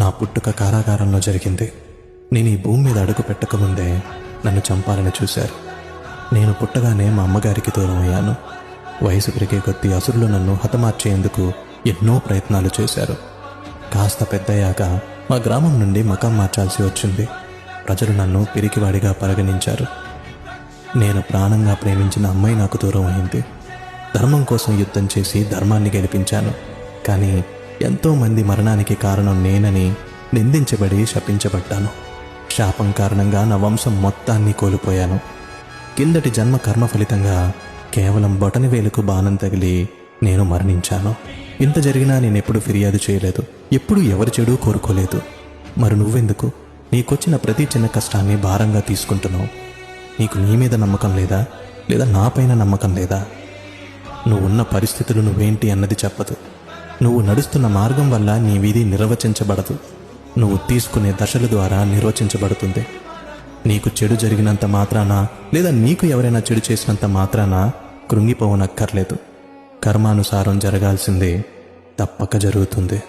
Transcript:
నా పుట్టుక కారాగారంలో జరిగింది. నేను ఈ భూమి మీద అడుగు పెట్టకముందే నన్ను చంపాలని చూశారు. నేను పుట్టగానే మా అమ్మగారికి దూరం అయ్యాను. వయసు పెరిగే కొద్దీ అసురులు నన్ను హతమార్చేందుకు ఎన్నో ప్రయత్నాలు చేశారు. కాస్త పెద్దయ్యాక మా గ్రామం నుండి మకాం మార్చాల్సి వచ్చింది. ప్రజలు నన్ను పిరికివాడిగా పరిగణించారు. నేను ప్రాణంగా ప్రేమించిన అమ్మాయి నాకు దూరం అయింది. ధర్మం కోసం యుద్ధం చేసి ధర్మాన్ని గెలిపించాను. కానీ ఎంతోమంది మరణానికి కారణం నేనని నిందించబడి శపించబడ్డాను. శాపం కారణంగా నా వంశం మొత్తాన్ని కోల్పోయాను. కిందటి జన్మ కర్మ ఫలితంగా కేవలం బొటనవేలుకు బాణం తగిలి నేను మరణించాను. ఇంత జరిగినా నేనెప్పుడు ఫిర్యాదు చేయలేదు. ఎప్పుడు ఎవరి చెడు కోరుకోలేదు. మరి నువ్వెందుకు నీకొచ్చిన ప్రతి చిన్న కష్టాన్ని భారంగా తీసుకుంటున్నావు? నీకు నీ మీద నమ్మకం లేదా? లేదా నాపైన నమ్మకం లేదా? నువ్వున్న పరిస్థితులు నువ్వేంటి అన్నది చెప్పదు. నువ్వు నడుస్తున్న మార్గం వల్ల నీ వీధి నిర్వచించబడదు. నువ్వు తీసుకునే దశల ద్వారా నిర్వచించబడుతుంది. నీకు చెడు జరిగినంత మాత్రాన లేదా నీకు ఎవరైనా చెడు చేసినంత మాత్రాన కృంగిపోవనక్కర్లేదు. కర్మానుసారం జరగాల్సిందే తప్పక జరుగుతుంది.